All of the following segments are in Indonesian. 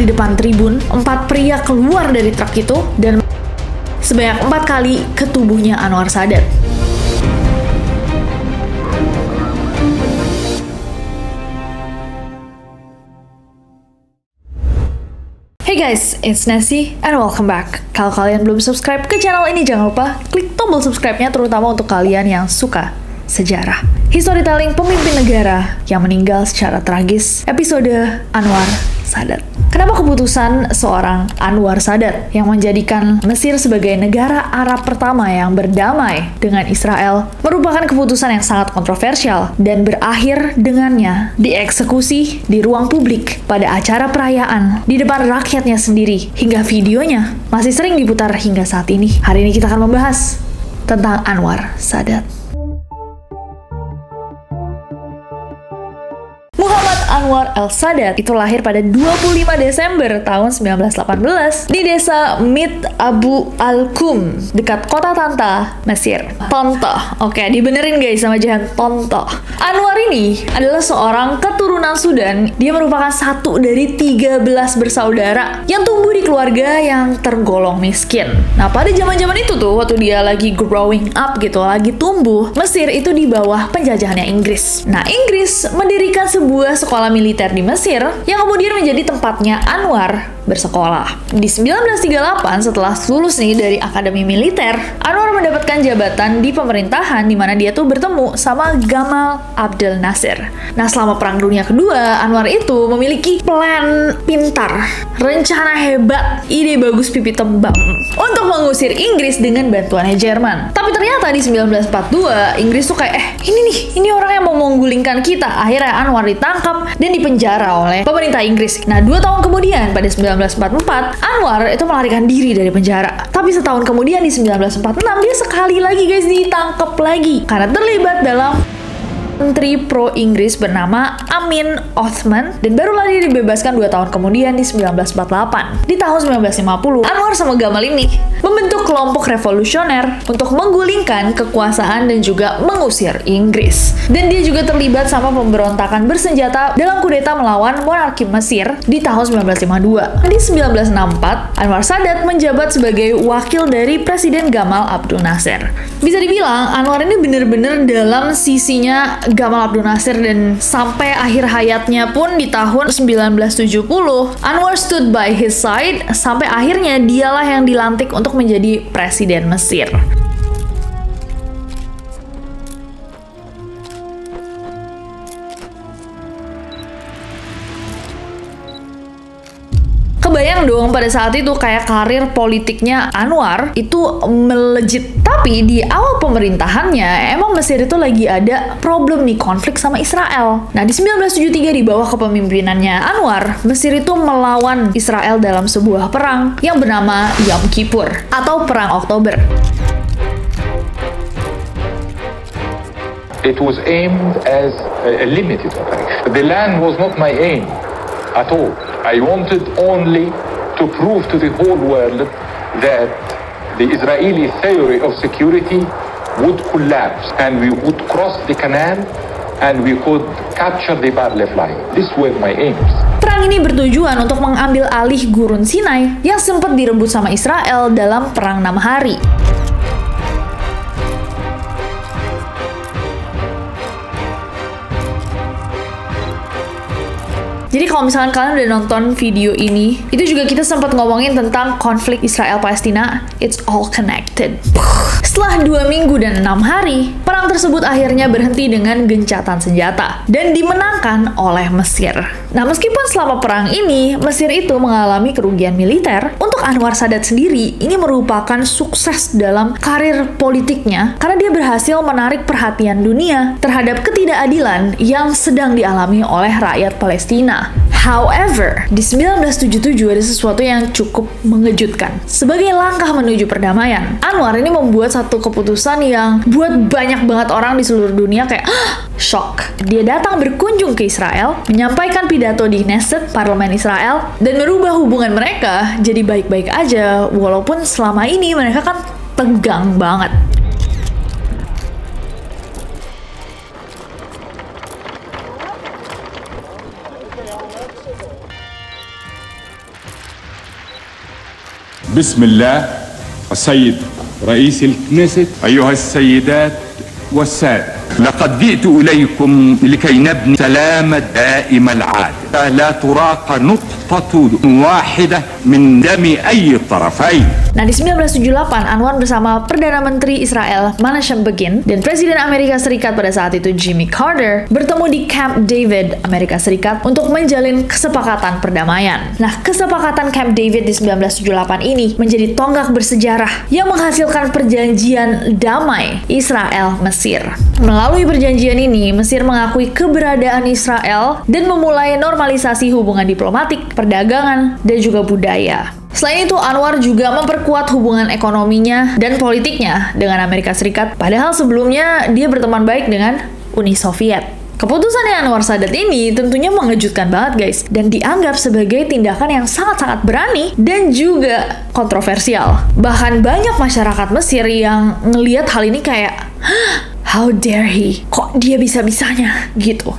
di depan tribun, 4 pria keluar dari truk itu dan sebanyak 4 kali ke tubuhnya Anwar Sadat. Hey guys, it's Nancy and welcome back. Kalau kalian belum subscribe ke channel ini, jangan lupa klik tombol subscribe-nya, terutama untuk kalian yang suka sejarah. Storytelling pemimpin negara yang meninggal secara tragis, episode Anwar Sadat. Kenapa keputusan seorang Anwar Sadat yang menjadikan Mesir sebagai negara Arab pertama yang berdamai dengan Israel merupakan keputusan yang sangat kontroversial dan berakhir dengannya dieksekusi di ruang publik pada acara perayaan di depan rakyatnya sendiri, hingga videonya masih sering diputar hingga saat ini. Hari ini kita akan membahas tentang Anwar Sadat. Anwar el-Sadat itu lahir pada 25 Desember tahun 1918 di desa Mit Abu Al-Kum, dekat kota Tanta, Mesir. Tonto. Oke, dibenerin guys sama Jahan, Tonto. Anwar ini adalah seorang keturunan Sudan. Dia merupakan satu dari 13 bersaudara yang tumbuh di keluarga yang tergolong miskin. Nah, pada zaman-zaman itu tuh, waktu dia lagi growing up gitu, lagi tumbuh, Mesir itu di bawah penjajahannya Inggris. Nah, Inggris mendirikan sebuah sekolah militer di Mesir yang kemudian menjadi tempatnya Anwar bersekolah. Di 1938, setelah lulus nih dari akademi militer, Anwar mendapatkan jabatan di pemerintahan di mana dia tuh bertemu sama Gamal Abdel Nasser. Nah, selama Perang Dunia Kedua, Anwar itu memiliki plan pintar, rencana hebat, ide bagus pipi tembam untuk mengusir Inggris dengan bantuannya Jerman. Tapi ternyata di 1942, Inggris tuh kayak, ini orang yang mau menggulingkan kita. Akhirnya Anwar ditangkap dan dipenjara oleh pemerintah Inggris. Nah, 2 tahun kemudian pada 1944, Anwar itu melarikan diri dari penjara. Tapi setahun kemudian di 1946, dia sekali lagi guys ditangkap lagi karena terlibat dalam menteri pro-Inggris bernama Amin Othman, dan barulah dia dibebaskan 2 tahun kemudian di 1948. Di tahun 1950, Anwar sama Gamal ini membentuk kelompok revolusioner untuk menggulingkan kekuasaan dan juga mengusir Inggris. Dan dia juga terlibat sama pemberontakan bersenjata dalam kudeta melawan monarki Mesir di tahun 1952. Di 1964, Anwar Sadat menjabat sebagai wakil dari Presiden Gamal Abdel Nasser. Bisa dibilang, Anwar ini bener-bener dalam sisinya Gamal Abdel Nasser, dan sampai akhir hayatnya pun di tahun 1970, Anwar stood by his side sampai akhirnya dialah yang dilantik untuk menjadi Presiden Mesir. Kebayang dong pada saat itu kayak karir politiknya Anwar itu melejit. Tapi di awal pemerintahannya emang Mesir itu lagi ada problem nih, konflik sama Israel. Nah, di 1973 di bawah kepemimpinannya Anwar, Mesir itu melawan Israel dalam sebuah perang yang bernama Yom Kippur atau Perang Oktober. It was aimed as a limited operation. The land was not my aim at all. I wanted only to prove to the whole world that the Israeli theory of security would collapse and we would cross the canal and we could capture the Barley line. These were my aims. Perang ini bertujuan untuk mengambil alih Gurun Sinai yang sempat direbut sama Israel dalam Perang 6 Hari. Jadi kalau misalkan kalian udah nonton video ini, itu juga kita sempat ngomongin tentang konflik Israel-Palestina. It's all connected. Setelah 2 minggu dan 6 hari, perang tersebut akhirnya berhenti dengan gencatan senjata dan dimenangkan oleh Mesir. Nah, meskipun selama perang ini, Mesir itu mengalami kerugian militer, untuk Anwar Sadat sendiri, ini merupakan sukses dalam karir politiknya karena dia berhasil menarik perhatian dunia terhadap ketidakadilan yang sedang dialami oleh rakyat Palestina. However, di 1977 ada sesuatu yang cukup mengejutkan. Sebagai langkah menuju perdamaian, Anwar ini membuat satu keputusan yang buat banyak banget orang di seluruh dunia kayak shock. Dia datang berkunjung ke Israel, menyampaikan pidato di Knesset, parlemen Israel, dan merubah hubungan mereka jadi baik-baik aja, walaupun selama ini mereka kan tegang banget. بسم الله السيد رئيس الكنيست أيها السيدات والسادة لقد جئت إليكم لكي نبني سلام دائم العادة لا تراق نقطة واحدة من دم أي الطرفين. Nah, di 1978, Anwar bersama Perdana Menteri Israel Menachem Begin dan Presiden Amerika Serikat pada saat itu Jimmy Carter bertemu di Camp David, Amerika Serikat untuk menjalin kesepakatan perdamaian. Nah, kesepakatan Camp David di 1978 ini menjadi tonggak bersejarah yang menghasilkan perjanjian damai Israel-Mesir. Melalui perjanjian ini, Mesir mengakui keberadaan Israel dan memulai normalisasi hubungan diplomatik, perdagangan, dan juga budaya. Selain itu, Anwar juga memperkuat hubungan ekonominya dan politiknya dengan Amerika Serikat, padahal sebelumnya dia berteman baik dengan Uni Soviet. Keputusannya Anwar Sadat ini tentunya mengejutkan banget guys, dan dianggap sebagai tindakan yang sangat-sangat berani dan juga kontroversial. Bahkan banyak masyarakat Mesir yang ngelihat hal ini kayak, how dare he? Kok dia bisa-bisanya? Gitu.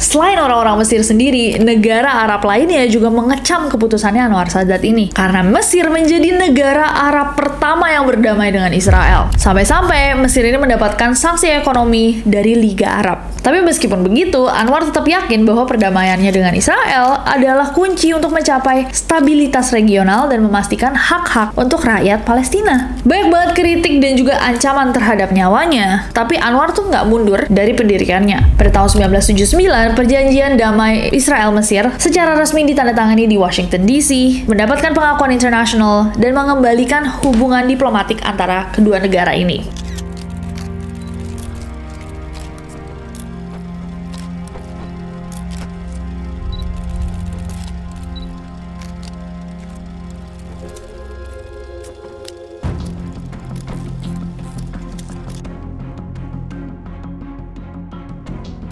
Selain orang-orang Mesir sendiri, negara Arab lainnya juga mengecam keputusannya Anwar Sadat ini. Karena Mesir menjadi negara Arab pertama yang berdamai dengan Israel. Sampai-sampai Mesir ini mendapatkan sanksi ekonomi dari Liga Arab. Tapi meskipun begitu, Anwar tetap yakin bahwa perdamaiannya dengan Israel adalah kunci untuk mencapai stabilitas regional dan memastikan hak-hak untuk rakyat Palestina. Banyak banget kritik dan juga ancaman terhadap nyawanya, tapi Anwar tuh nggak mundur dari pendiriannya. Pada tahun 1979, perjanjian damai Israel-Mesir secara resmi ditandatangani di Washington DC, mendapatkan pengakuan internasional dan mengembalikan hubungan diplomatik antara kedua negara ini.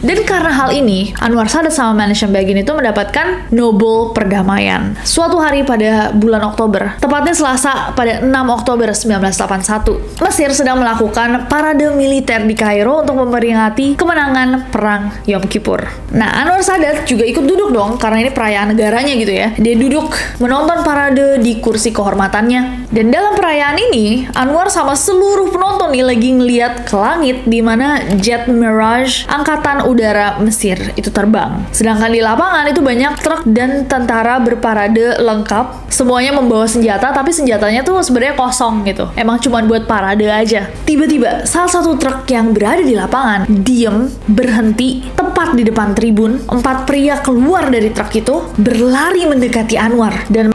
Dan karena hal ini, Anwar Sadat sama Menachem Begin itu mendapatkan Nobel Perdamaian. Suatu hari pada bulan Oktober, tepatnya Selasa pada 6 Oktober 1981, Mesir sedang melakukan parade militer di Kairo untuk memperingati kemenangan Perang Yom Kippur. Nah, Anwar Sadat juga ikut duduk dong, karena ini perayaan negaranya gitu ya. Dia duduk menonton parade di kursi kehormatannya. Dan dalam perayaan ini, Anwar sama seluruh penonton nih lagi ngeliat ke langit di mana jet Mirage Angkatan Udara Mesir itu terbang. Sedangkan di lapangan itu banyak truk dan tentara berparade lengkap. Semuanya membawa senjata, tapi senjatanya tuh sebenarnya kosong gitu. Emang cuma buat parade aja. Tiba-tiba salah satu truk yang berada di lapangan diem, berhenti tepat di depan tribun. 4 pria keluar dari truk itu, berlari mendekati Anwar dan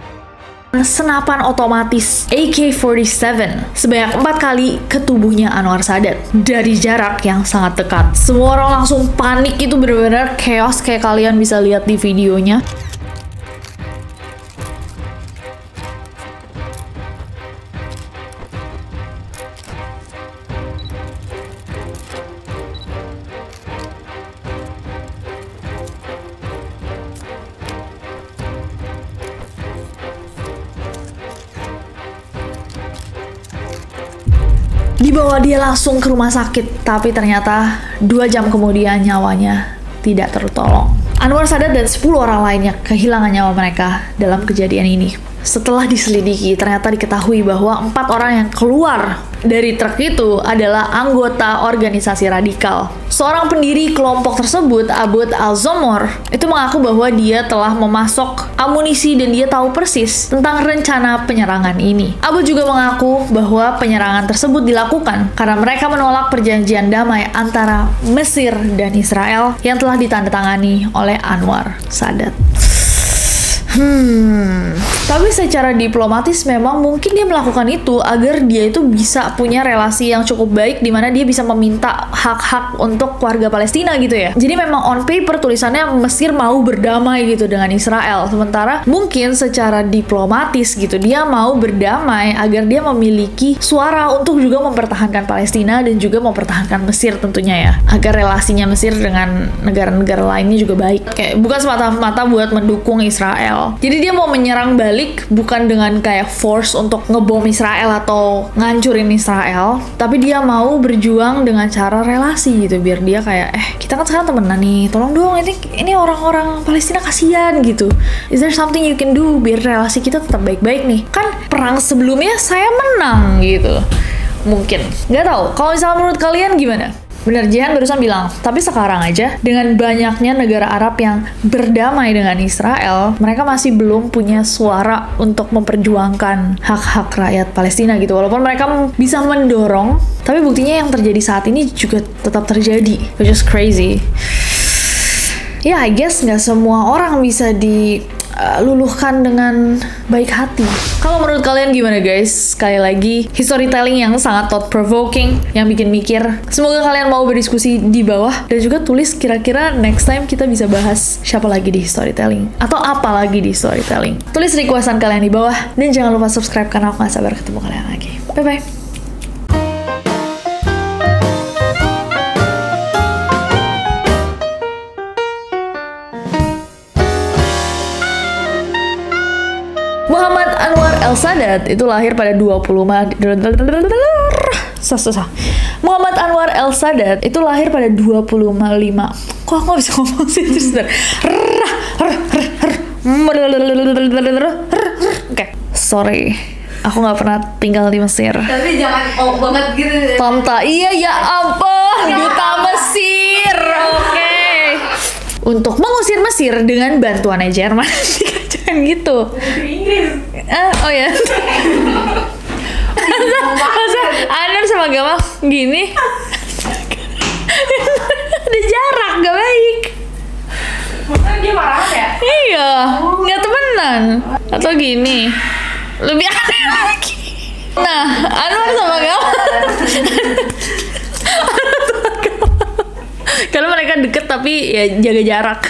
senapan otomatis AK-47 sebanyak 4 kali ke tubuhnya Anwar Sadat dari jarak yang sangat dekat. Semua orang langsung panik, itu benar-benar chaos kayak kalian bisa lihat di videonya. Dibawa dia langsung ke rumah sakit, tapi ternyata 2 jam kemudian nyawanya tidak tertolong. Anwar Sadat dan 10 orang lainnya kehilangan nyawa mereka dalam kejadian ini. Setelah diselidiki, ternyata diketahui bahwa 4 orang yang keluar dari truk itu adalah anggota organisasi radikal. Seorang pendiri kelompok tersebut, Abud Al-Zomor, itu mengaku bahwa dia telah memasok amunisi dan dia tahu persis tentang rencana penyerangan ini. Abud juga mengaku bahwa penyerangan tersebut dilakukan karena mereka menolak perjanjian damai antara Mesir dan Israel yang telah ditandatangani oleh Anwar Sadat. Tapi secara diplomatis memang mungkin dia melakukan itu agar dia itu bisa punya relasi yang cukup baik di mana dia bisa meminta hak-hak untuk warga Palestina gitu ya. Jadi memang on paper tulisannya Mesir mau berdamai gitu dengan Israel. Sementara mungkin secara diplomatis gitu dia mau berdamai agar dia memiliki suara untuk juga mempertahankan Palestina dan juga mempertahankan Mesir tentunya ya. Agar relasinya Mesir dengan negara-negara lainnya juga baik. Kayak bukan semata-mata buat mendukung Israel. Jadi dia mau menyerang balik baik-baik, bukan dengan kayak force untuk ngebom Israel atau ngancurin Israel, tapi dia mau berjuang dengan cara relasi gitu, biar dia kayak kita kan sekarang temenan nih, tolong dong, ini orang-orang Palestina kasihan gitu, is there something you can do biar relasi kita tetap baik-baik nih, kan perang sebelumnya saya menang gitu. Mungkin nggak tahu, kalau misalnya menurut kalian gimana? Bener, Jihan barusan bilang, tapi sekarang aja dengan banyaknya negara Arab yang berdamai dengan Israel, mereka masih belum punya suara untuk memperjuangkan hak-hak rakyat Palestina gitu. Walaupun mereka bisa mendorong, tapi buktinya yang terjadi saat ini juga tetap terjadi, which is crazy. Ya, I guess nggak semua orang bisa diluluhkan dengan baik hati. Kalau menurut kalian gimana guys? Sekali lagi, storytelling yang sangat thought-provoking, yang bikin mikir. Semoga kalian mau berdiskusi di bawah, dan juga tulis kira-kira next time kita bisa bahas siapa lagi di storytelling, atau apa lagi di storytelling. Tulis requestan kalian di bawah, dan jangan lupa subscribe karena aku gak sabar ketemu kalian lagi. Bye-bye! Muhammad Anwar El-Sadat itu lahir pada 25 Muhammad Anwar El-Sadat itu lahir pada 25. Kok aku gak bisa ngomong sih? Oke, sorry. Aku gak pernah tinggal di Mesir. Tapi jangan banget gitu. Tante, iya ya ampun, duta Mesir. Oke. Untuk mengusir Mesir dengan bantuannya Jerman. Jangan gitu. Inggris. Oh ya. Masa Anwar sama Gamal gini? Ada jarak, gak baik. Maksudnya dia marah ya? Iya, nggak temenan. Atau gini, lebih aneh lagi. Nah, Anwar sama Gamal. Karena mereka deket tapi ya jaga jarak.